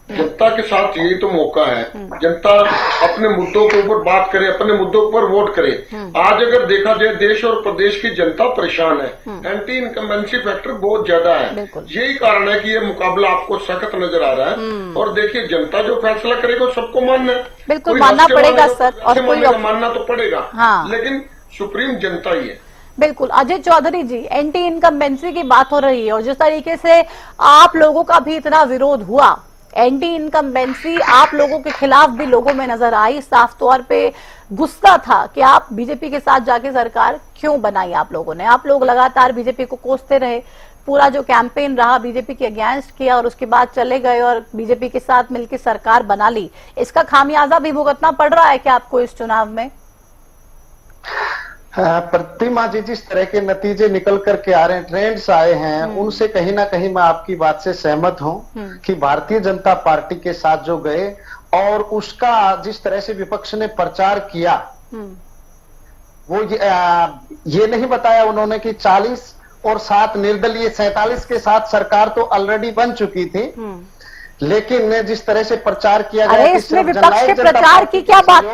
जनता के साथ यही तो मौका है, जनता अपने मुद्दों के ऊपर बात करे, अपने मुद्दों पर वोट करे। आज अगर देखा जाए देश और प्रदेश की जनता परेशान है, एंटी इनकम्बेंसी फैक्टर बहुत ज्यादा है। यही कारण है कि ये मुकाबला आपको सख्त नजर आ रहा है। और देखिए जनता जो फैसला करेगा सबको मानना है, बिल्कुल मानना पड़ेगा सर, और मानना तो पड़ेगा, लेकिन सुप्रीम जनता ही है। बिल्कुल। अजय चौधरी जी, एंटी इनकम्बेंसी की बात हो रही है और जिस तरीके से आप लोगों का भी इतना विरोध हुआ, एंटी इनकम्बेंसी आप लोगों के खिलाफ भी लोगों में नजर आई, साफ तौर पे गुस्सा था कि आप बीजेपी के साथ जाके सरकार क्यों बनाई आप लोगों ने। आप लोग लगातार बीजेपी को कोसते रहे, पूरा जो कैंपेन रहा बीजेपी के अगेंस्ट किया और उसके बाद चले गए और बीजेपी के साथ मिलकर सरकार बना ली। इसका खामियाजा भी भुगतना पड़ रहा है क्या आपको इस चुनाव में? प्रतिमा जी, जिस तरह के नतीजे निकल करके आ रहे हैं, ट्रेंड्स आए हैं, उनसे कहीं ना कहीं मैं आपकी बात से सहमत हूं कि भारतीय जनता पार्टी के साथ जो गए और उसका जिस तरह से विपक्ष ने प्रचार किया, वो ये नहीं बताया उन्होंने कि 40 और 7 निर्दलीय 47 के साथ सरकार तो ऑलरेडी बन चुकी थी, लेकिन जिस तरह से प्रचार किया गया, अरे इसमें विपक्ष के प्रचार की क्या बात,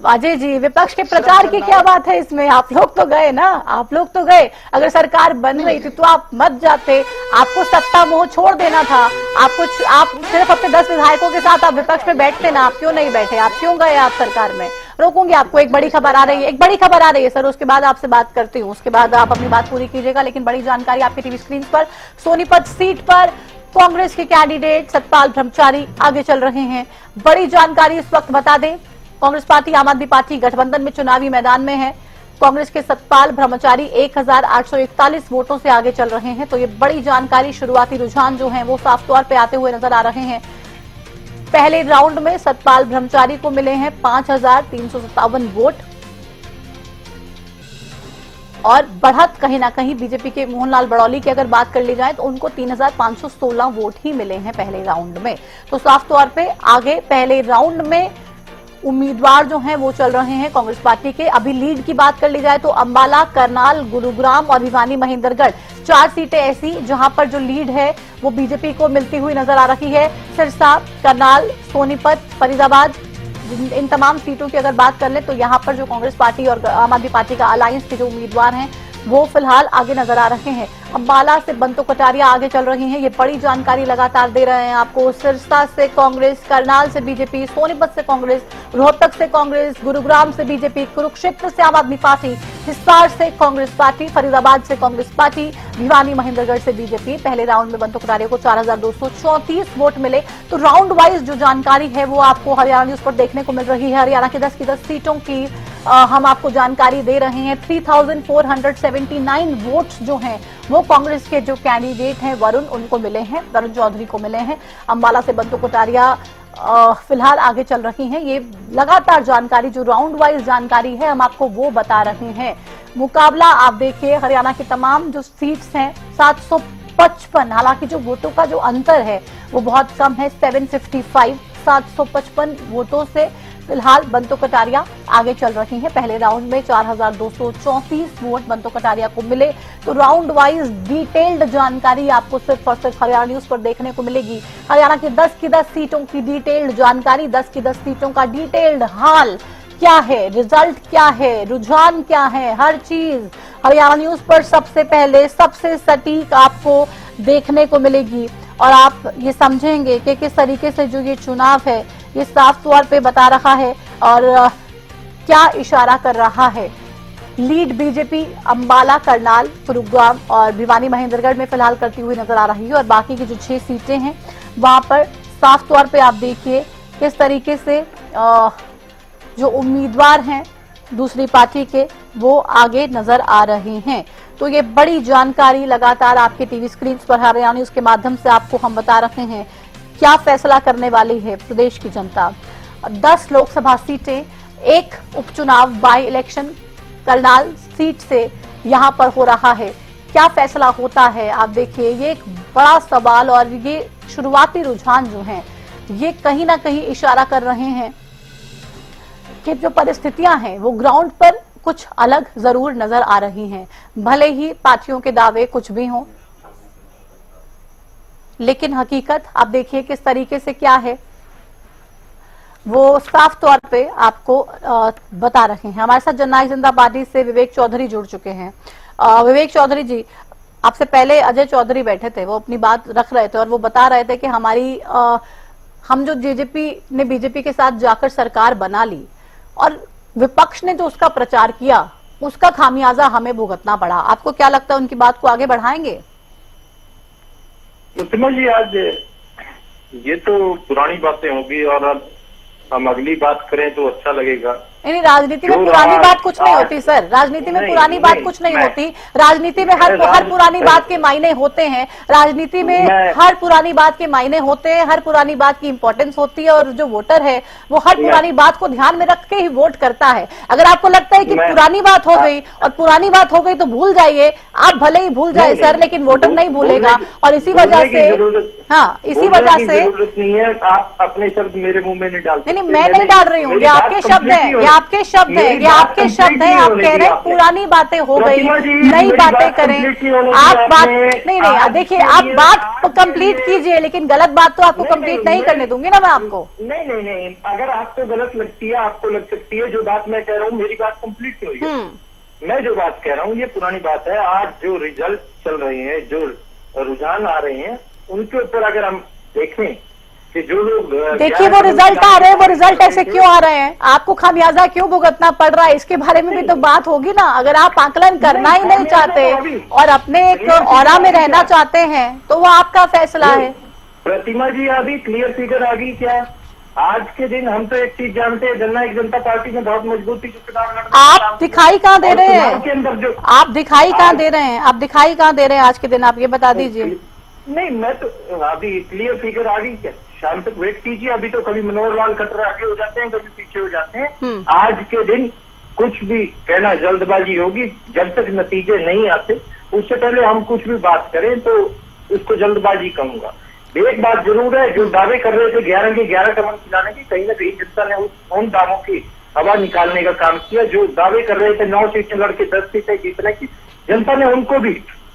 अजय जी विपक्ष के प्रचार की क्या बात है इसमें? आप लोग तो गए ना, आप लोग तो गए। अगर सरकार बन रही थी तो आप मत जाते, आपको सत्ता मोह छोड़ देना था, आप सिर्फ अपने 10 विधायकों के साथ आप विपक्ष में बैठते ना, आप क्यों नहीं बैठे? आप क्यों गए आप सरकार में? रोकूंगी आपको, एक बड़ी खबर आ रही है, एक बड़ी खबर आ रही है सर, उसके बाद आपसे बात करती हूँ, उसके बाद आप अपनी बात पूरी कीजिएगा। लेकिन बड़ी जानकारी आपकी टीवी स्क्रीन पर, सोनीपत सीट पर कांग्रेस के कैंडिडेट सतपाल ब्रह्मचारी आगे चल रहे हैं। बड़ी जानकारी इस वक्त बता दें, कांग्रेस पार्टी आम आदमी पार्टी गठबंधन में चुनावी मैदान में है। कांग्रेस के सतपाल ब्रह्मचारी 1841 वोटों से आगे चल रहे हैं। तो ये बड़ी जानकारी, शुरुआती रुझान जो है वो साफ तौर पे आते हुए नजर आ रहे हैं। पहले राउंड में सतपाल ब्रह्मचारी को मिले हैं 5357 वोट और बढ़त कहीं ना कहीं बीजेपी के मोहनलाल बड़ौली की अगर बात कर ली जाए तो उनको 3516 वोट ही मिले हैं पहले राउंड में। तो साफ तौर पे आगे पहले राउंड में उम्मीदवार जो हैं वो चल रहे हैं कांग्रेस पार्टी के। अभी लीड की बात कर ली जाए तो अंबाला, करनाल, गुरुग्राम और भिवानी महेंद्रगढ़ 4 सीटें ऐसी जहां पर जो लीड है वो बीजेपी को मिलती हुई नजर आ रही है। सिरसा, करनाल, सोनीपत, फरीदाबाद, इन तमाम सीटों की अगर बात कर ले तो यहाँ पर जो कांग्रेस पार्टी और आम आदमी पार्टी का अलायंस के जो उम्मीदवार हैं वो फिलहाल आगे नजर आ रहे हैं। अंबाला से बंतो कटारिया आगे चल रही हैं, ये बड़ी जानकारी लगातार दे रहे हैं आपको। सिरसा से कांग्रेस, करनाल से बीजेपी, सोनीपत से कांग्रेस, रोहतक से कांग्रेस, गुरुग्राम से बीजेपी, कुरुक्षेत्र से आम आदमी पार्टी, हिसार से कांग्रेस पार्टी, फरीदाबाद से कांग्रेस पार्टी, भिवानी महेंद्रगढ़ से बीजेपी। पहले राउंड में बंतो कटारिया को 4234 वोट मिले। तो राउंड वाइज जो जानकारी है वो आपको हरियाणा न्यूज पर देखने को मिल रही है। हरियाणा की 10 सीटों की हम आपको जानकारी दे रहे हैं। 3479 वोट्स जो हैं वो कांग्रेस के जो कैंडिडेट हैं वरुण, उनको मिले हैं, वरुण चौधरी को मिले हैं। अंबाला से बंतो कटारिया फिलहाल आगे चल रही हैं। ये लगातार जानकारी जो राउंड वाइज जानकारी है हम आपको वो बता रहे हैं। मुकाबला आप देखिए, हरियाणा की तमाम जो सीट्स हैं 755, हालांकि जो वोटों का जो अंतर है वो बहुत कम है, 755 वोटों से फिलहाल बंतो कटारिया आगे चल रही हैं। पहले राउंड में 4234 वोट बंतो कटारिया को मिले। तो राउंड वाइज डिटेल्ड जानकारी आपको सिर्फ और सिर्फ हरियाणा न्यूज पर देखने को मिलेगी। हरियाणा की 10 सीटों की डिटेल्ड जानकारी, 10 सीटों का डिटेल्ड हाल क्या है, रिजल्ट क्या है, रुझान क्या है, हर चीज हरियाणा न्यूज पर सबसे पहले, सबसे सटीक आपको देखने को मिलेगी। और आप ये समझेंगे कि किस तरीके से जो ये चुनाव है ये साफ तौर पे बता रहा है और क्या इशारा कर रहा है। लीड बीजेपी अंबाला, करनाल, गुरुग्राम और भिवानी महेंद्रगढ़ में फिलहाल करती हुई नजर आ रही है। और बाकी की जो 6 सीटें हैं वहां पर साफ तौर पे आप देखिए किस तरीके से जो उम्मीदवार हैं दूसरी पार्टी के वो आगे नजर आ रहे हैं। तो ये बड़ी जानकारी लगातार आपके टीवी स्क्रीन पर हरियाणा न्यूज के माध्यम से आपको हम बता रहे हैं। क्या फैसला करने वाली है प्रदेश की जनता? 10 लोकसभा सीटें, एक उपचुनाव बाई इलेक्शन करनाल सीट से यहां पर हो रहा है। क्या फैसला होता है आप देखिए, ये एक बड़ा सवाल। और ये शुरुआती रुझान जो हैं ये कहीं ना कहीं इशारा कर रहे हैं कि जो परिस्थितियां हैं वो ग्राउंड पर कुछ अलग जरूर नजर आ रही हैं। भले ही पार्टियों के दावे कुछ भी हों, लेकिन हकीकत आप देखिए किस तरीके से क्या है, वो साफ तौर पे आपको बता रहे हैं। हमारे साथ जननायक जनता पार्टी से विवेक चौधरी जुड़ चुके हैं। विवेक चौधरी जी, आपसे पहले अजय चौधरी बैठे थे, वो अपनी बात रख रहे थे और वो बता रहे थे कि हम जो बीजेपी के साथ जाकर सरकार बना ली और विपक्ष ने जो उसका प्रचार किया उसका खामियाजा हमें भुगतना पड़ा। आपको क्या लगता है, उनकी बात को आगे बढ़ाएंगे? प्रतिमा जी, आज ये तो पुरानी बातें होगी और अब हम अगली बात करें तो अच्छा लगेगा। नहीं, राजनीति में पुरानी बात कुछ नहीं होती सर, राजनीति में पुरानी बात कुछ नहीं होती। राजनीति में हर पुरानी बात के मायने होते हैं, राजनीति में हर पुरानी बात के मायने होते हैं, हर पुरानी बात की इंपॉर्टेंस होती है और जो वोटर है वो हर पुरानी बात को ध्यान में रख के ही वोट करता है। अगर आपको लगता है कि पुरानी बात हो गई और पुरानी बात हो गई तो भूल जाइए, आप भले ही भूल जाए सर, लेकिन वोटर नहीं भूलेगा। और इसी वजह से इसी वजह से नहीं है, आप अपने शब्द मेरे मुंह में नहीं डालते। नहीं, मैं नहीं डाल रही हूँ, ये आपके शब्द है, ये आपके शब्द है, ये आपके शब्द है। आप कह रहे हैं पुरानी बातें हो गई, नई बातें करें। आप बात नहीं, देखिए आप बात कंप्लीट कीजिए, लेकिन गलत बात तो आपको कंप्लीट नहीं करने दूंगी ना मैं आपको। नहीं, अगर आपको गलत लगती है, आपको लग सकती है, जो बात मैं कह रहा हूँ मेरी बात कंप्लीट नहीं हुई। मैं जो बात कह रहा हूँ ये पुरानी बात है। आज जो रिजल्ट चल रहे हैं, जो रुझान आ रहे हैं, उनके ऊपर अगर हम देखें कि जो लोग देखिए वो रिजल्ट आ रहे हैं, वो रिजल्ट ऐसे क्यों आ रहे हैं, आपको खामियाजा क्यों भुगतना पड़ रहा है, इसके बारे में भी तो बात होगी ना। अगर आप आकलन करना ही नहीं चाहते और अपने एक ऑरा में रहना चाहते हैं तो वो आपका फैसला है। प्रतिमा जी, अभी क्लियर फिगर आ गई क्या? आज के दिन हम तो एक चीज जानते हैं, जननायक जनता पार्टी में बहुत मजबूती से चुनाव लड़ना। आप दिखाई कहाँ दे रहे हैं के अंदर जो आप दिखाई कहाँ दे रहे हैं, आप दिखाई कहाँ दे रहे हैं आज के दिन, आप ये बता दीजिए। नहीं, मैं तो अभी क्लियर फिगर आ गई क्या? शाम तक वेट कीजिए। अभी तो कभी मनोहर लाल खट्टर आगे हो जाते हैं, कभी पीछे हो जाते हैं। आज के दिन कुछ भी कहना जल्दबाजी होगी। जब तक नतीजे नहीं आते उससे पहले हम कुछ भी बात करें तो उसको जल्दबाजी कहूंगा। एक बात जरूर है, जो दावे कर रहे थे 11 के 11 कमल खिलाने की, कहीं ना कहीं जनता ने उन दावों की हवा निकालने का काम किया। जो दावे कर रहे थे 9 सीटें लड़के 10 सीटें जीतने की, जनता ने उनको भी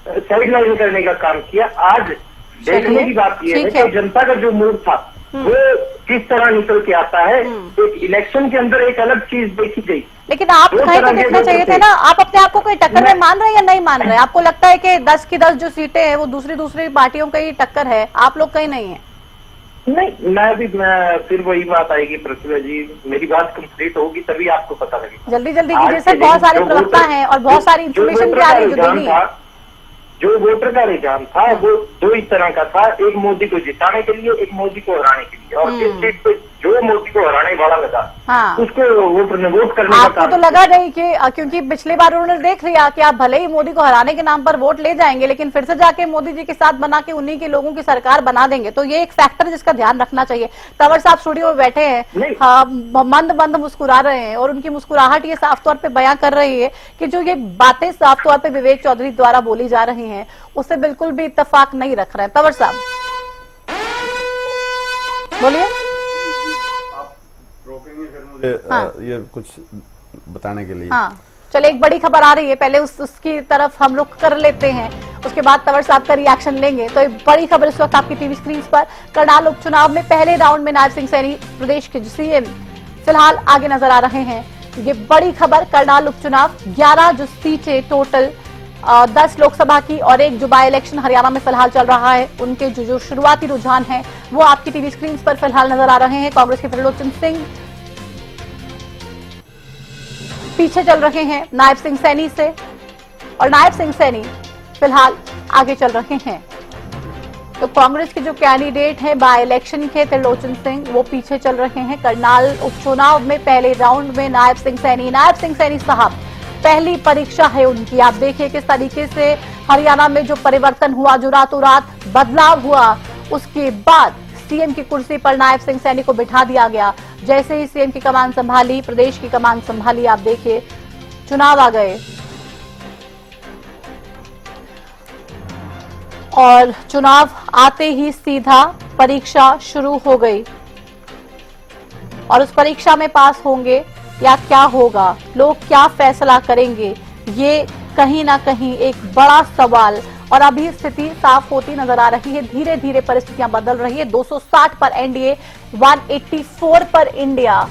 साइडलाइन करने का काम किया। आज देखने की बात यह है कि जनता का जो मूड था वो किस तरह निकल के आता है। एक इलेक्शन के अंदर एक अलग चीज देखी गई, लेकिन आप कहीं तो देखना चाहिए थे ना। आप अपने आप को कोई टक्कर में मान रहे हैं या नहीं मान रहे हैं? आपको लगता है कि 10 की 10 जो सीटें हैं वो दूसरी पार्टियों का ही टक्कर है, आप लोग कहीं नहीं है? नहीं, मैं फिर वही बात आएगी प्रतिभा जी, मेरी बात कंप्लीट होगी तभी आपको पता लगेगा। जल्दी कीजिए सर, बहुत सारे प्रवक्ता हैं और बहुत सारी इंफॉर्मेशन भी आ रही है जो देनी है। जो वोटर का रुझान था वो दो ही तरह का था, एक मोदी को जिताने के लिए, एक मोदी को हराने के लिए। और जिस सीट पे जो मोदी को हराने वाला लगा उसको वोटर ने वोट करने का आपको तो लगा नहीं कि क्योंकि पिछली बार उन्होंने देख लिया कि आप भले ही मोदी को हराने के नाम पर वोट ले जाएंगे लेकिन फिर से जाके मोदी जी के साथ बना के उन्हीं के लोगों की सरकार बना देंगे। तो ये एक फैक्टर जिसका ध्यान रखना चाहिए। तंवर साहब स्टूडियो में बैठे हैं, मंद मुस्कुरा रहे हैं और उनकी मुस्कुराहट ये साफ तौर पर बयां कर रही है कि जो ये बातें साफ तौर पर विवेक चौधरी द्वारा बोली जा रही है उससे बिल्कुल भी इत्तेफाक नहीं रख रहे हैं। तंवर साहब बोलिए। ये कुछ बताने के लिए। चलिए, एक बड़ी खबर आ रही है, पहले उसकी तरफ हम रुख कर लेते हैं, उसके बाद तंवर साहब का रिएक्शन लेंगे। तो एक बड़ी खबर इस वक्त आपकी टीवी स्क्रीन पर। करनाल उपचुनाव में पहले राउंड में नायब सिंह सैनी प्रदेश के सीएम फिलहाल आगे नजर आ रहे हैं। ये बड़ी खबर, करनाल उपचुनाव 11 जो सीटें टोटल 10 लोकसभा की और एक जो बाई इलेक्शन हरियाणा में फिलहाल चल रहा है, उनके जो शुरुआती रुझान है वो आपकी टीवी स्क्रीन पर फिलहाल नजर आ रहे हैं। कांग्रेस के त्रिलोचन सिंह पीछे चल रहे हैं नायब सिंह सैनी से और नायब सिंह सैनी फिलहाल आगे चल रहे हैं। तो कांग्रेस के जो कैंडिडेट हैं बाई इलेक्शन के त्रिलोचन सिंह, वो पीछे चल रहे हैं। करनाल उपचुनाव में पहले राउंड में नायब सिंह सैनी साहब पहली परीक्षा है उनकी। आप देखिए किस तरीके से हरियाणा में जो परिवर्तन हुआ, जो रातों रात बदलाव हुआ, उसके बाद सीएम की कुर्सी पर नायब सिंह सैनी को बिठा दिया गया। जैसे ही सीएम की कमान संभाली, प्रदेश की कमान संभाली, आप देखिए चुनाव आ गए और चुनाव आते ही सीधा परीक्षा शुरू हो गई और उस परीक्षा में पास होंगे या क्या होगा, लोग क्या फैसला करेंगे, ये कहीं ना कहीं एक बड़ा सवाल और अभी स्थिति साफ होती नजर आ रही है। धीरे धीरे परिस्थितियां बदल रही है। 260 पर एनडीए, 184 पर इंडिया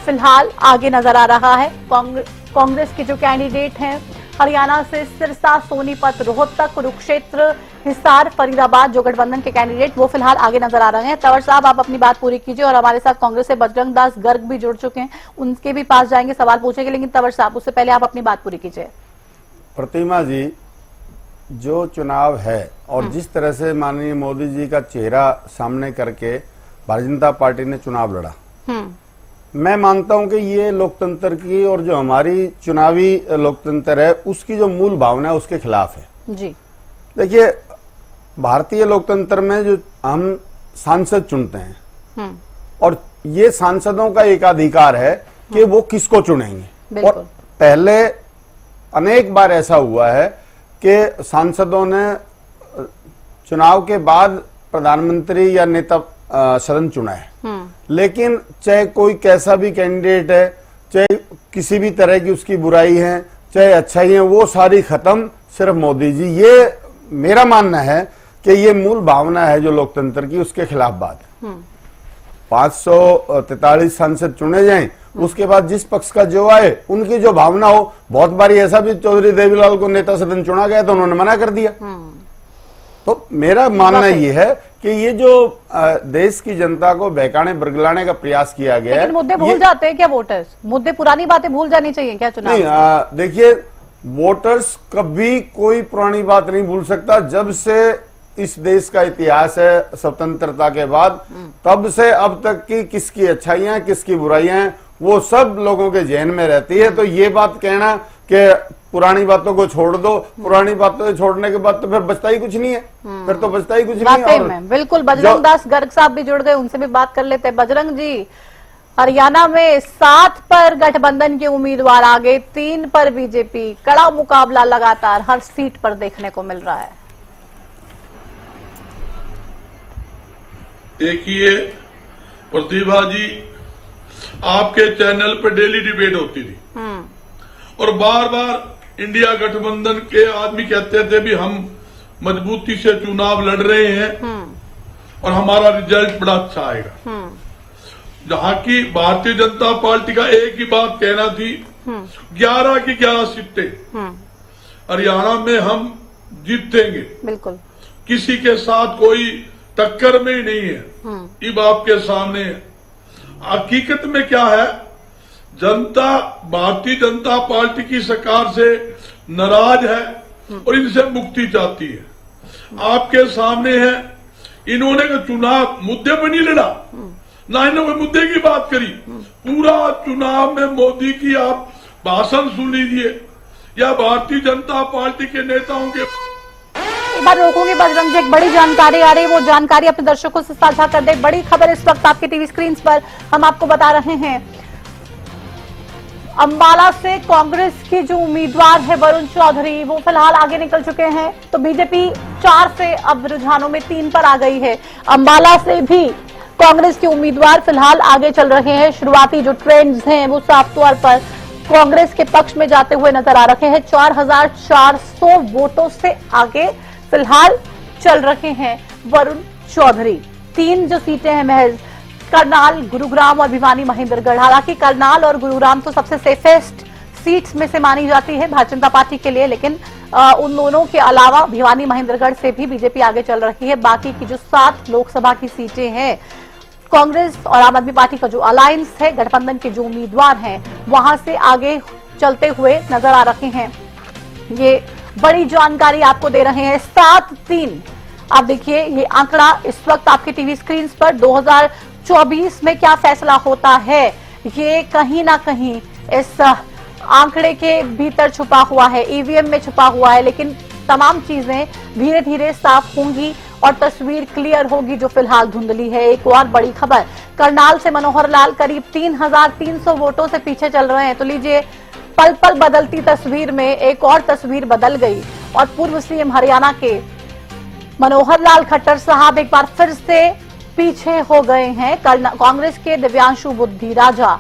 फिलहाल आगे नजर आ रहा है। कांग्रेस के जो कैंडिडेट हैं हरियाणा से सिरसा, सोनीपत, रोहतक, कुरुक्षेत्र, हिसार, फरीदाबाद, जो गठबंधन के कैंडिडेट वो फिलहाल आगे नजर आ रहे हैं। तंवर साहब, आप अपनी बात पूरी कीजिए और हमारे साथ कांग्रेस से बजरंग दास गर्ग भी जुड़ चुके हैं, उनके भी पास जाएंगे, सवाल पूछेंगे। लेकिन तंवर साहब, उससे पहले आप अपनी बात पूरी कीजिए। प्रतिमा जी, जो चुनाव है और जिस तरह से माननीय मोदी जी का चेहरा सामने करके भारतीय जनता पार्टी ने चुनाव लड़ा, मैं मानता हूं कि ये लोकतंत्र की और जो हमारी चुनावी लोकतंत्र है उसकी जो मूल भावना है उसके खिलाफ है जी। देखिए, भारतीय लोकतंत्र में जो हम सांसद चुनते हैं और ये सांसदों का एक अधिकार है कि वो किसको चुनेंगे। और पहले अनेक बार ऐसा हुआ है कि सांसदों ने चुनाव के बाद प्रधानमंत्री या नेता सदन चुना है, लेकिन चाहे कोई कैसा भी कैंडिडेट है, चाहे किसी भी तरह की उसकी बुराई है, चाहे अच्छाई है, वो सारी खत्म सिर्फ मोदी जी। ये मेरा मानना है कि ये मूल भावना है जो लोकतंत्र की, उसके खिलाफ बात है। 543 सांसद चुने जाएं, उसके बाद जिस पक्ष का जो आए उनकी जो भावना हो। बहुत बारी ऐसा भी चौधरी देवीलाल को नेता सदन चुना गया तो उन्होंने मना कर दिया। तो मेरा मानना ये है कि ये जो देश की जनता को बहकाने बरगलाने का प्रयास किया गया है, मुद्दे भूल जाते हैं क्या वोटर्स? मुद्दे, पुरानी बातें भूल जानी चाहिए क्या चुनाव? नहीं, देखिए, वोटर्स कभी कोई पुरानी बात नहीं भूल सकता। जब से इस देश का इतिहास है स्वतंत्रता के बाद, तब से अब तक की किसकी अच्छाइयां किसकी बुराइयां हैं वो सब लोगों के जहन में रहती है। तो ये बात कहना कि पुरानी बातों को छोड़ दो, पुरानी बातों छोड़ने के बाद तो फिर बचता ही कुछ नहीं है, फिर तो बचता ही कुछ नहीं है। और बिल्कुल, बजरंग दास गर्ग साहब भी जुड़ गए, उनसे भी बात कर लेते हैं। बजरंग जी, हरियाणा में 7 पर गठबंधन के उम्मीदवार आगे, 3 पर बीजेपी, कड़ा मुकाबला लगातार हर सीट पर देखने को मिल रहा है। देखिए प्रतिभा जी, आपके चैनल पर डेली डिबेट होती थी और बार बार इंडिया गठबंधन के आदमी कहते थे भी हम मजबूती से चुनाव लड़ रहे हैं और हमारा रिजल्ट बड़ा अच्छा आएगा। जहां की भारतीय जनता पार्टी का एक ही बात कहना थी, 11 की 11 सीटें हरियाणा में हम जीतेंगे, बिल्कुल किसी के साथ कोई टक्कर में ही नहीं है। ये बात के सामने है। हकीकत में क्या है, जनता भारतीय जनता पार्टी की सरकार से नाराज है और इनसे मुक्ति चाहती है। आपके सामने है, इन्होंने चुनाव मुद्दे पर नहीं लड़ा, ना इन्होंने मुद्दे की बात करी। पूरा चुनाव में मोदी की आप भाषण सुन लीजिए या भारतीय जनता पार्टी के नेताओं के। एक बार रोकूंगी बजरंग जी, एक बड़ी जानकारी आ रही है, वो जानकारी अपने दर्शकों से साझा कर दे। बड़ी खबर इस वक्त आपके टीवी स्क्रीन पर हम आपको बता रहे हैं। अंबाला से कांग्रेस के जो उम्मीदवार है वरुण चौधरी, वो फिलहाल आगे निकल चुके हैं। तो बीजेपी 4 से अब रुझानों में 3 पर आ गई है। अंबाला से भी कांग्रेस के उम्मीदवार फिलहाल आगे चल रहे हैं। शुरुआती जो ट्रेंड्स हैं वो साफ तौर पर कांग्रेस के पक्ष में जाते हुए नजर आ रहे हैं। 4400 वोटों से आगे फिलहाल चल रहे हैं वरुण चौधरी। 3 जो सीटें हैं महज, करनाल, गुरुग्राम और भिवानी महेंद्रगढ़। हालांकि करनाल और गुरुग्राम तो सबसे सेफेस्ट सीट्स में से मानी जाती है भारतीय जनता पार्टी के लिए, लेकिन उन दोनों के अलावा भिवानी महेंद्रगढ़ से भी बीजेपी आगे चल रही है। बाकी की जो 7 लोकसभा की सीटें हैं, कांग्रेस और आम आदमी पार्टी का जो अलायंस है, गठबंधन के जो उम्मीदवार हैं, वहां से आगे चलते हुए नजर आ रहे हैं। ये बड़ी जानकारी आपको दे रहे हैं। 7-3 आप देखिए ये आंकड़ा इस वक्त आपके टीवी स्क्रीन पर। 2024 में क्या फैसला होता है, ये कहीं ना कहीं इस आंकड़े के भीतर छुपा हुआ है, ईवीएम में छुपा हुआ है। लेकिन तमाम चीजें धीरे धीरे साफ होंगी और तस्वीर क्लियर होगी जो फिलहाल धुंधली है। एक और बड़ी खबर, करनाल से मनोहर लाल करीब 3300 वोटों से पीछे चल रहे हैं। तो लीजिए, पल पल बदलती तस्वीर में एक और तस्वीर बदल गई और पूर्व सीएम हरियाणा के मनोहर लाल खट्टर साहब एक बार फिर से पीछे हो गए हैं। कांग्रेस के दिव्यांशु बुद्धि राजा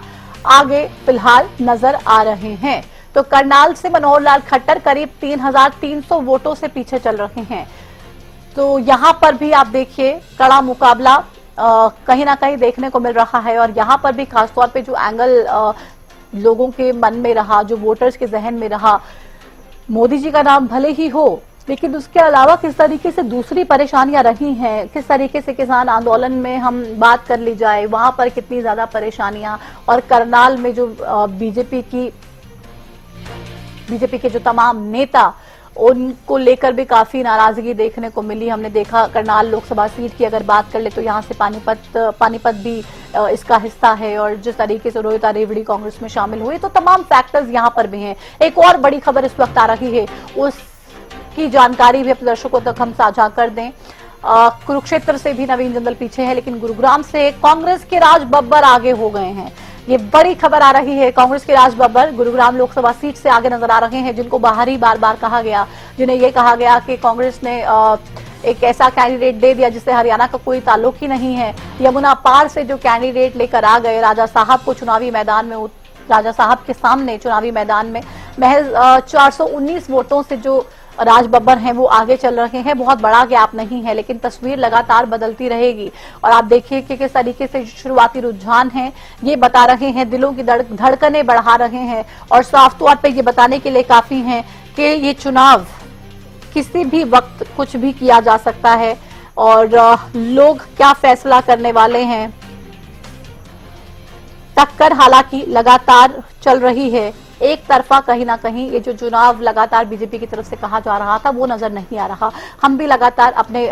आगे फिलहाल नजर आ रहे हैं। तो करनाल से मनोहर लाल खट्टर करीब 3,300 वोटों से पीछे चल रहे हैं। तो यहां पर भी आप देखिए कड़ा मुकाबला कहीं ना कहीं देखने को मिल रहा है। और यहां पर भी खासतौर पे जो एंगल लोगों के मन में रहा, जो वोटर्स के जहन में रहा, मोदी जी का नाम भले ही हो, लेकिन उसके अलावा किस तरीके से दूसरी परेशानियां रही हैं, किस तरीके से किसान आंदोलन में हम बात कर ली जाए, वहां पर कितनी ज्यादा परेशानियां, और करनाल में जो बीजेपी के जो तमाम नेता, उनको लेकर भी काफी नाराजगी देखने को मिली। हमने देखा करनाल लोकसभा सीट की अगर बात कर ले तो यहाँ से पानीपत भी इसका हिस्सा है, और जिस तरीके से रोहित रेवड़ी कांग्रेस में शामिल हुए, तो तमाम फैक्टर्स यहाँ पर भी हैं। एक और बड़ी खबर इस वक्त आ रही है, उसकी जानकारी भी अपने दर्शकों तक हम साझा कर दें। कुरुक्षेत्र से भी नवीन जिंदल पीछे है, लेकिन गुरुग्राम से कांग्रेस के राज बब्बर आगे हो गए हैं। ये बड़ी खबर आ रही है। कांग्रेस के राज बब्बर गुरुग्राम लोकसभा सीट से आगे नजर आ रहे हैं, जिनको बाहर ही बार बार कहा गया, जिन्हें यह कहा गया कि कांग्रेस ने एक ऐसा कैंडिडेट दे दिया जिससे हरियाणा का कोई ताल्लुक ही नहीं है। यमुना पार से जो कैंडिडेट लेकर आ गए, राजा साहब को चुनावी मैदान में, राजा साहब के सामने चुनावी मैदान में महज 419 वोटों से जो राज बब्बर हैं वो आगे चल रहे हैं। बहुत बड़ा गैप नहीं है, लेकिन तस्वीर लगातार बदलती रहेगी। और आप देखिए कि किस तरीके से शुरुआती रुझान हैं ये बता रहे हैं, दिलों की धड़कनें बढ़ा रहे हैं, और साफ तौर पे ये बताने के लिए काफी हैं कि ये चुनाव किसी भी वक्त कुछ भी किया जा सकता है, और लोग क्या फैसला करने वाले हैं। टक्कर हालांकि लगातार चल रही है, एक तरफा कहीं ना कहीं ये जो चुनाव लगातार बीजेपी की तरफ से कहा जा रहा था वो नजर नहीं आ रहा। हम भी लगातार अपने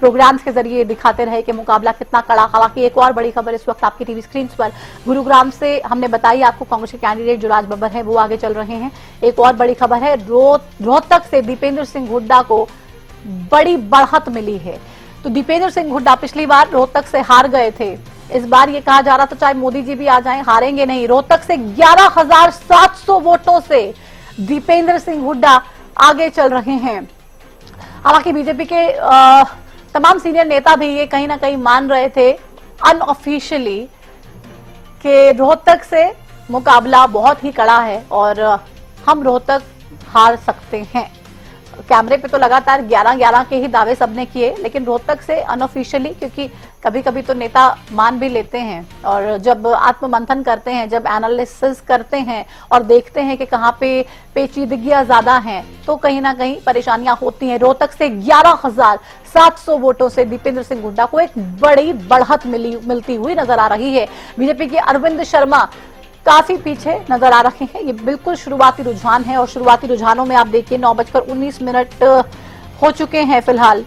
प्रोग्राम्स के जरिए दिखाते रहे कि मुकाबला कितना कड़ा। हालांकि एक और बड़ी खबर इस वक्त आपकी टीवी स्क्रीन पर, गुरुग्राम से हमने बताई आपको, कांग्रेस के कैंडिडेट जो राज बब्बर है वो आगे चल रहे हैं। एक और बड़ी खबर है, रोहतक से दीपेंद्र सिंह हुड्डा को बड़ी बढ़त मिली है। तो दीपेंद्र सिंह हुड्डा पिछली बार रोहतक से हार गए थे, इस बार ये कहा जा रहा था चाहे मोदी जी भी आ जाएं हारेंगे नहीं। रोहतक से 11,700 वोटों से दीपेंद्र सिंह हुड्डा आगे चल रहे हैं। हालांकि बीजेपी के तमाम सीनियर नेता भी ये कहीं ना कहीं मान रहे थे अनऑफिशियली कि रोहतक से मुकाबला बहुत ही कड़ा है और हम रोहतक हार सकते हैं। कैमरे पे तो लगातार 11-11 के ही दावे सबने किए, लेकिन रोहतक से अनऑफिशियली, क्योंकि कभी कभी तो नेता मान भी लेते हैं, और जब आत्ममंथन करते हैं, जब एनालिसिस करते हैं और देखते हैं कि कहाँ पे पेचीदगियां ज्यादा हैं, तो कहीं ना कहीं परेशानियां होती हैं। रोहतक से 11,700 वोटों से दीपेंद्र सिंह हुड्डा को एक बड़ी बढ़त मिलती हुई नजर आ रही है। बीजेपी के अरविंद शर्मा काफी पीछे नजर आ रहे हैं। ये बिल्कुल शुरुआती रुझान है, और शुरुआती रुझानों में आप देखिए 9:19 हो चुके हैं फिलहाल,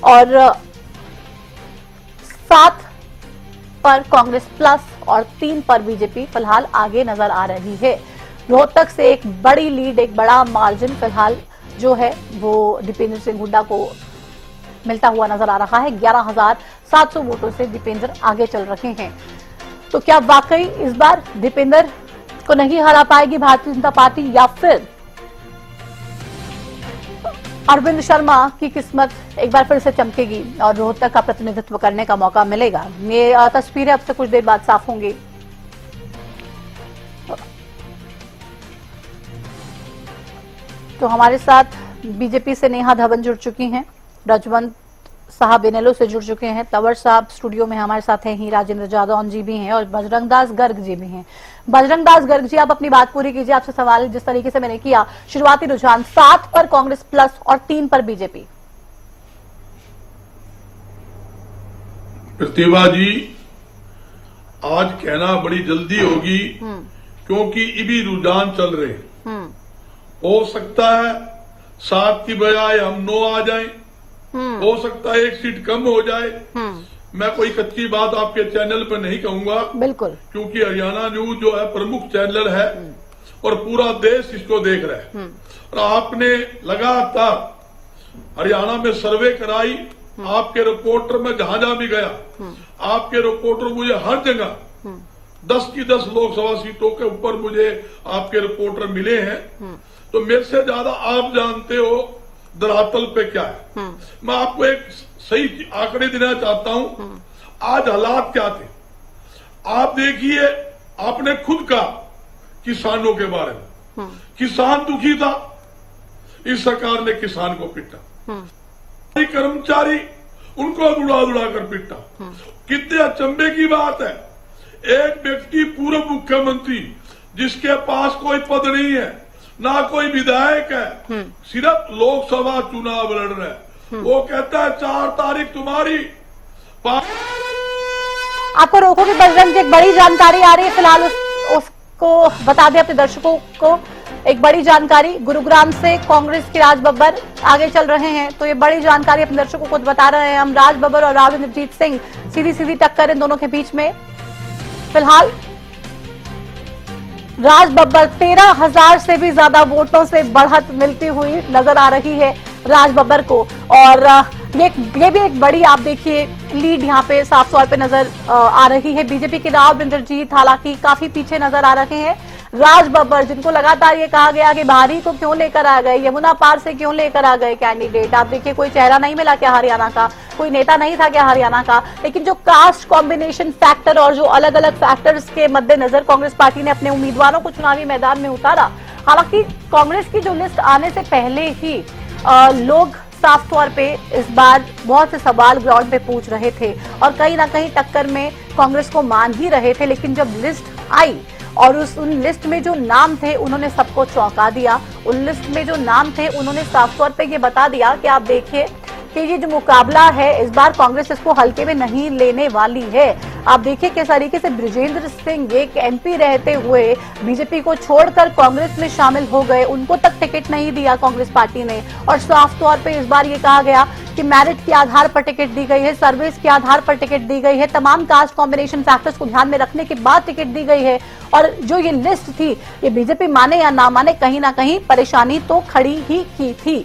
और 7 पर कांग्रेस प्लस और 3 पर बीजेपी फिलहाल आगे नजर आ रही है। रोहतक से एक बड़ी लीड, एक बड़ा मार्जिन फिलहाल जो है वो दीपेंद्र सिंह हुड्डा को मिलता हुआ नजर आ रहा है। 11,700 वोटों से दीपेंद्र आगे चल रहे हैं। तो क्या वाकई इस बार दीपेंद्र को नहीं हरा पाएगी भारतीय जनता पार्टी, या फिर अरविंद शर्मा की किस्मत एक बार फिर से चमकेगी और रोहतक का प्रतिनिधित्व करने का मौका मिलेगा? ये तस्वीरें अब से कुछ देर बाद साफ होंगी। तो हमारे साथ बीजेपी से नेहा धवन जुड़ चुकी हैं, रजवंत साहब इनेलो से जुड़ चुके हैं, तंवर साहब स्टूडियो में हमारे साथ हैं, ही राजेंद्र जादौन जी भी हैं, और बजरंग दास गर्ग जी भी हैं। बजरंग दास गर्ग जी, आप अपनी बात पूरी कीजिए। आपसे सवाल जिस तरीके से मैंने किया, शुरुआती रुझान 7 पर कांग्रेस प्लस और 3 पर बीजेपी। प्रतिभा जी, आज कहना बड़ी जल्दी होगी क्योंकि इभी रुझान चल रहे। हो सकता है 7 की बजाय हम 9 आ जाएं, हो सकता है 1 सीट कम हो जाए। मैं कोई कच्ची बात आपके चैनल पर नहीं कहूंगा, बिल्कुल, क्योंकि हरियाणा न्यूज जो है प्रमुख चैनल है और पूरा देश इसको देख रहा है। और आपने लगातार हरियाणा में सर्वे कराई, आपके रिपोर्टर में जहां जहां भी गया, आपके रिपोर्टर मुझे हर जगह 10 की 10 लोकसभा सीटों के ऊपर मुझे आपके रिपोर्टर मिले हैं। तो मेरे से ज्यादा आप जानते हो धरातल पे क्या है। मैं आपको एक सही आंकड़े देना चाहता हूं। आज हालात क्या थे आप देखिए। आपने खुद कहा किसानों के बारे में, किसान दुखी था, इस सरकार ने किसान को पीटा, कर्मचारी उनको उड़ा उड़ा कर पीटा। कितने अचंभे की बात है, एक व्यक्ति पूर्व मुख्यमंत्री जिसके पास कोई पद नहीं है, ना कोई विधायक है, सिर्फ लोकसभा चुनाव लड़ रहे हैं, वो कहता है 4 तारीख तुम्हारी। आपको रोकोगे बजरंग जी, एक बड़ी जानकारी आ रही है फिलहाल, उसको बता दें अपने दर्शकों को। एक बड़ी जानकारी, गुरुग्राम से कांग्रेस के राज बब्बर आगे चल रहे हैं, तो ये बड़ी जानकारी अपने दर्शकों को बता रहे हैं हम। राज बब्बर और राव इंद्रजीत सिंह, सीधी सीधी टक्कर इन दोनों के बीच में। फिलहाल राज बब्बर 13,000 से भी ज्यादा वोटों से बढ़त मिलती हुई नजर आ रही है राज बब्बर को, और ये भी एक बड़ी, आप देखिए, लीड यहाँ पे साफ तौर पे नजर आ रही है। बीजेपी के राव इंद्रजीत हालांकि काफी पीछे नजर आ रहे हैं। राज बब्बर, जिनको लगातार ये कहा गया कि बाहरी को क्यों लेकर आ गए, यमुना पार से क्यों लेकर आ गए कैंडिडेट, आप देखिए कोई चेहरा नहीं मिला क्या हरियाणा का, कोई नेता नहीं था क्या हरियाणा का, लेकिन जो कास्ट कॉम्बिनेशन फैक्टर और जो अलग अलग फैक्टर्स के मद्देनजर कांग्रेस पार्टी ने अपने उम्मीदवारों को चुनावी मैदान में उतारा। हालांकि कांग्रेस की जो लिस्ट आने से पहले ही लोग साफ तौर पे इस बार बहुत से सवाल ग्राउंड पे पूछ रहे थे और कहीं ना कहीं टक्कर में कांग्रेस को मान ही रहे थे, लेकिन जब लिस्ट आई और उन लिस्ट में जो नाम थे उन्होंने सबको चौंका दिया। उन लिस्ट में जो नाम थे उन्होंने साफ तौर पे ये बता दिया कि आप देखिए कि ये जो मुकाबला है इस बार कांग्रेस इसको हल्के में नहीं लेने वाली है। आप देखिए किस तरीके से बृजेंद्र सिंह एक एमपी रहते हुए बीजेपी को छोड़कर कांग्रेस में शामिल हो गए, उनको तक टिकट नहीं दिया कांग्रेस पार्टी ने, और साफ तौर पे इस बार ये कहा गया कि मेरिट के आधार पर टिकट दी गई है, सर्विस के आधार पर टिकट दी गई है, तमाम कास्ट कॉम्बिनेशन फैक्टर्स को ध्यान में रखने के बाद टिकट दी गई है। और जो ये लिस्ट थी, ये बीजेपी माने या ना माने, कहीं ना कहीं परेशानी तो खड़ी ही की थी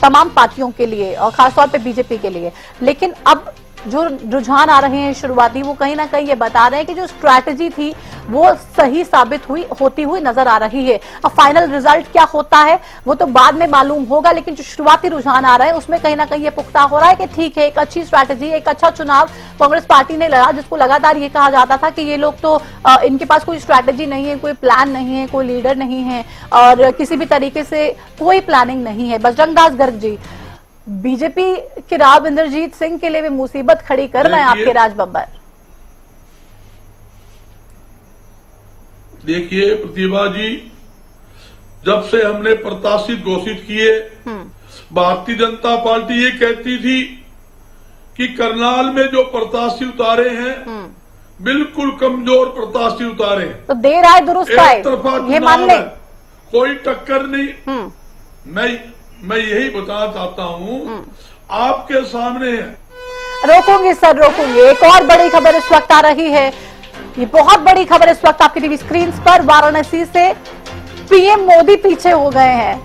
तमाम पार्टियों के लिए और खासतौर पे बीजेपी के लिए। लेकिन अब जो रुझान आ रहे हैं शुरुआती, वो कहीं ना कहीं ये बता रहे हैं कि जो स्ट्रैटेजी थी वो सही साबित होती हुई नजर आ रही है। अब फाइनल रिजल्ट क्या होता है वो तो बाद में मालूम होगा, लेकिन जो शुरुआती रुझान आ रहा है उसमें कहीं ना कहीं ये पुख्ता हो रहा है कि ठीक है, एक अच्छी स्ट्रैटेजी, एक अच्छा चुनाव कांग्रेस पार्टी ने लड़ा, जिसको लगातार ये कहा जाता था कि ये लोग तो इनके पास कोई स्ट्रैटेजी नहीं है, कोई प्लान नहीं है, कोई लीडर नहीं है और किसी भी तरीके से कोई प्लानिंग नहीं है। बजरंग दास गर्ग जी, बीजेपी के राव इंद्रजीत सिंह के लिए भी मुसीबत खड़ी कर रहे हैं आपके राज बब्बर। देखिए प्रतिभा जी, जब से हमने प्रत्याशी घोषित किए, भारतीय जनता पार्टी ये कहती थी कि करनाल में जो प्रत्याशी उतारे हैं बिल्कुल कमजोर प्रत्याशी उतारे हैं, तो देर आए दुरुस्त आए, ये मान लें, कोई टक्कर नहीं। मैं यही बताना चाहता हूं, आपके सामने है। रोकूंगी सर, रोकूंगी। एक और बड़ी खबर इस वक्त आ रही है, ये बहुत बड़ी खबर इस वक्त आपकी टीवी स्क्रीन पर। वाराणसी से पीएम मोदी पीछे हो गए हैं,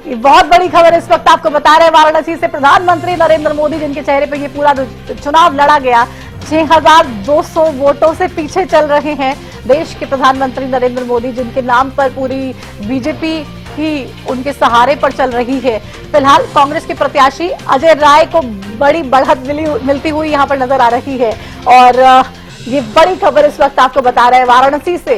ये बहुत बड़ी खबर इस वक्त आपको बता रहे हैं। वाराणसी से प्रधानमंत्री नरेंद्र मोदी, जिनके चेहरे पर ये पूरा चुनाव लड़ा गया, 6,200 वोटों से पीछे चल रहे हैं देश के प्रधानमंत्री नरेंद्र मोदी, जिनके नाम पर पूरी बीजेपी ही उनके सहारे पर चल रही है। फिलहाल कांग्रेस के प्रत्याशी अजय राय को बड़ी बढ़त मिलती हुई यहां पर नजर आ रही है और ये बड़ी खबर इस वक्त आपको बता रहे हैं। वाराणसी से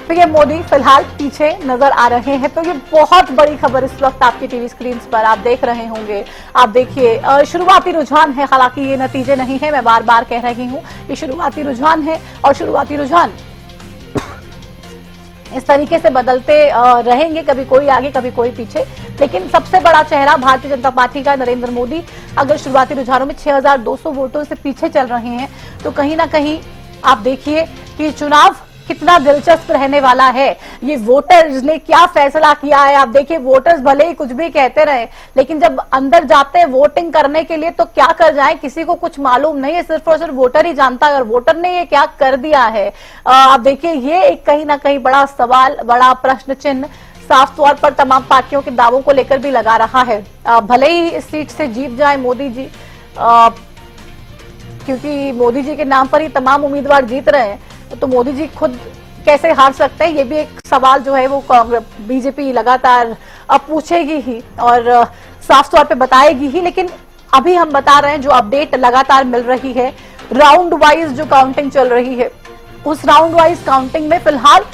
पीएम मोदी फिलहाल पीछे नजर आ रहे हैं, तो ये बहुत बड़ी खबर इस वक्त आपकी टीवी स्क्रीन पर आप देख रहे होंगे। आप देखिए, शुरुआती रुझान है, हालांकि ये नतीजे नहीं है, मैं बार बार कह रही हूं, ये शुरुआती रुझान है और शुरुआती रुझान इस तरीके से बदलते रहेंगे, कभी कोई आगे कभी कोई पीछे, लेकिन सबसे बड़ा चेहरा भारतीय जनता पार्टी का नरेंद्र मोदी अगर शुरुआती रुझानों में 6,200 वोटों से पीछे चल रहे हैं, तो कहीं ना कहीं आप देखिए कि चुनाव कितना दिलचस्प रहने वाला है। ये वोटर्स ने क्या फैसला किया है, आप देखिए, वोटर्स भले ही कुछ भी कहते रहे, लेकिन जब अंदर जाते हैं वोटिंग करने के लिए तो क्या कर जाए किसी को कुछ मालूम नहीं है, सिर्फ और सिर्फ वोटर ही जानता है और वोटर ने ये क्या कर दिया है। आप देखिए, ये एक कहीं ना कहीं बड़ा सवाल, बड़ा प्रश्न चिन्ह साफ तौर पर तमाम पार्टियों के दावों को लेकर भी लगा रहा है। भले ही इस सीट से जीत जाए मोदी जी, क्योंकि मोदी जी के नाम पर ही तमाम उम्मीदवार जीत रहे हैं, तो मोदी जी खुद कैसे हार सकते हैं, ये भी एक सवाल जो है वो बीजेपी लगातार अब पूछेगी ही और साफ तौर पे बताएगी ही। लेकिन अभी हम बता रहे हैं, जो अपडेट लगातार मिल रही है, राउंड वाइज जो काउंटिंग चल रही है, उस राउंड वाइज काउंटिंग में फिलहाल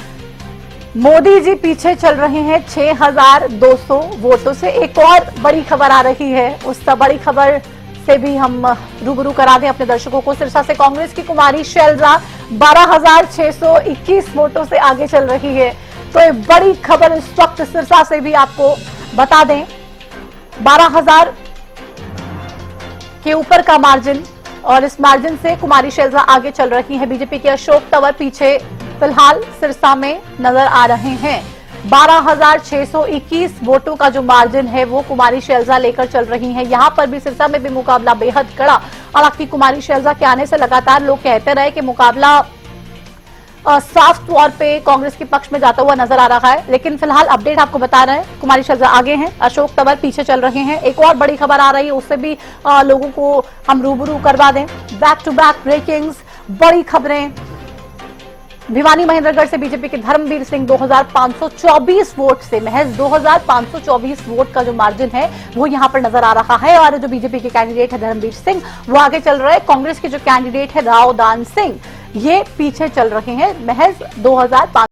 मोदी जी पीछे चल रहे हैं 6,200 वोटों से। एक और बड़ी खबर आ रही है, उस बड़ी खबर से भी हम रूबरू करा दें अपने दर्शकों को। सिरसा से कांग्रेस की कुमारी शैलजा 12,621 वोटों से आगे चल रही है। तो एक बड़ी खबर इस वक्त सिरसा से भी आपको बता दें, 12,000 के ऊपर का मार्जिन, और इस मार्जिन से कुमारी शैलजा आगे चल रही है। बीजेपी के अशोक तंवर पीछे फिलहाल सिरसा में नजर आ रहे हैं। 12,621 वोटों का जो मार्जिन है वो कुमारी शैलजा लेकर चल रही हैं। यहां पर भी सिरसा में भी मुकाबला बेहद कड़ा। हालांकि कुमारी शैलजा के आने से लगातार लोग कहते रहे कि मुकाबला साफ तौर पे कांग्रेस के पक्ष में जाता हुआ नजर आ रहा है, लेकिन फिलहाल अपडेट आपको बता रहे हैं कुमारी शैलजा आगे हैं, अशोक तंवर पीछे चल रहे हैं। एक और बड़ी खबर आ रही है, उससे भी लोगों को हम रूबरू करवा दें। बैक टू बैक ब्रेकिंग्स, बड़ी खबरें। भिवानी महेंद्रगढ़ से बीजेपी के धर्मवीर सिंह 2,524 वोट से, महज 2,524 वोट का जो मार्जिन है वो यहां पर नजर आ रहा है। और जो बीजेपी के कैंडिडेट है धर्मवीर सिंह वो आगे चल रहे हैं। कांग्रेस के जो कैंडिडेट है राव दान सिंह ये पीछे चल रहे हैं, महज 2,500